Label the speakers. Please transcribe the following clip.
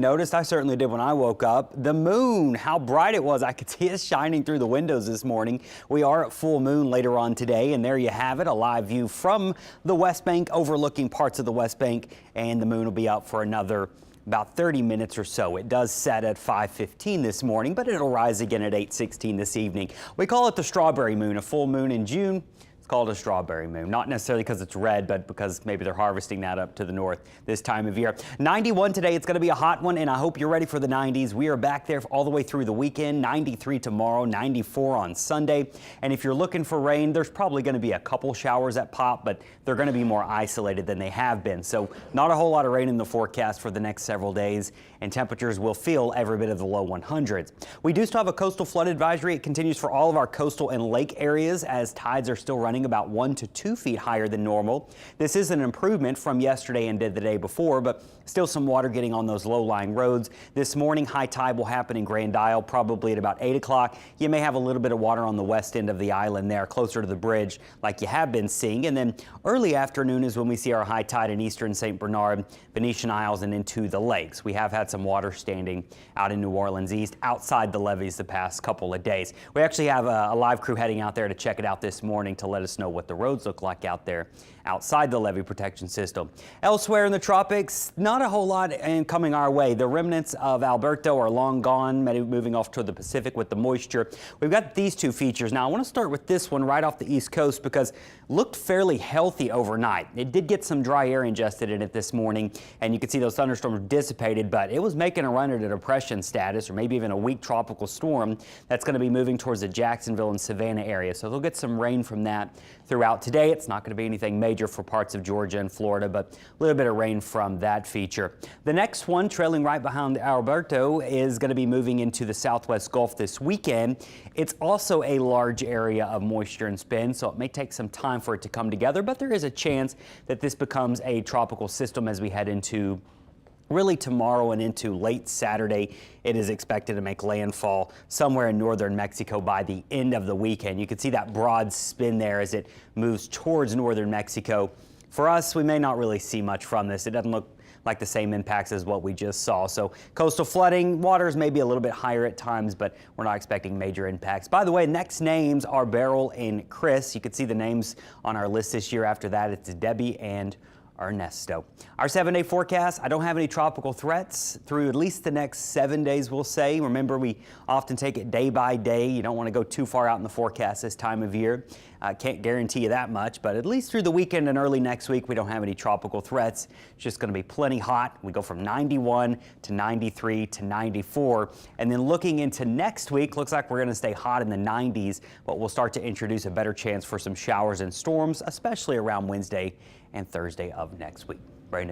Speaker 1: Noticed, I certainly did when I woke up, the moon, how bright it was. I could see it shining through the windows this morning. We are at full moon later on today, and there you have it, a live view from the West Bank overlooking parts of the West Bank, and the moon will be out for another about 30 minutes or so. It does set at 5:15 this morning, but it'll rise again at 8:16 this evening. We call it the strawberry moon, a full moon in June. Called a strawberry moon, not necessarily because it's red, but because maybe they're harvesting that up to the north this time of year. 91 today. It's going to be a hot one, and I hope you're ready for the 90s. We are back there all the way through the weekend. 93 tomorrow, 94 on Sunday. And if you're looking for rain, there's probably going to be a couple showers that pop, but they're going to be more isolated than they have been. So not a whole lot of rain in the forecast for the next several days, and temperatures will feel every bit of the low 100s. We do still have a coastal flood advisory. It continues for all of our coastal and lake areas as tides are still running about 1 to 2 feet higher than normal. This is an improvement from yesterday and the day before, but still some water getting on those low-lying roads. This morning, high tide will happen in Grand Isle probably at about 8 o'clock. You may have a little bit of water on the west end of the island there, closer to the bridge like you have been seeing. And then early afternoon is when we see our high tide in eastern St. Bernard, Venetian Isles, and into the lakes. We have had some water standing out in New Orleans East outside the levees the past couple of days. We actually have a live crew heading out there to check it out this morning to let us know what the roads look like out there outside the levee protection system. Elsewhere in the tropics, not a whole lot coming our way. The remnants of Alberto are long gone, moving off toward the Pacific with the moisture. We've got these two features. Now I want to start with this one right off the East Coast because it looked fairly healthy overnight. It did get some dry air ingested in it this morning, and you could see those thunderstorms dissipated, but it was making a run at a depression status or maybe even a weak tropical storm that's going to be moving towards the Jacksonville and Savannah area. So they'll get some rain from that throughout today. It's not going to be anything major for parts of Georgia and Florida, but a little bit of rain from that feature. The next one, trailing right behind Alberto, is going to be moving into the southwest Gulf this weekend. It's also a large area of moisture and spin, so it may take some time for it to come together, but there is a chance that this becomes a tropical system as we head into really tomorrow and into late Saturday. It is expected to make landfall somewhere in northern Mexico by the end of the weekend. You can see that broad spin there as it moves towards northern Mexico. For us, we may not really see much from this. It doesn't look like the same impacts as what we just saw. So coastal flooding, waters may be a little bit higher at times, but we're not expecting major impacts. By the way, next names are Beryl and Chris. You can see the names on our list this year. After that, it's Debbie and Ernesto. Our 7-day forecast, I don't have any tropical threats through at least the next 7 days, we'll say. Remember, we often take it day by day. You don't want to go too far out in the forecast this time of year. Can't guarantee you that much, but at least through the weekend and early next week, we don't have any tropical threats. It's just going to be plenty hot. We go from 91 to 93 to 94. And then looking into next week, looks like we're going to stay hot in the 90s, but we'll start to introduce a better chance for some showers and storms, especially around Wednesday and Thursday of next week. Brandon.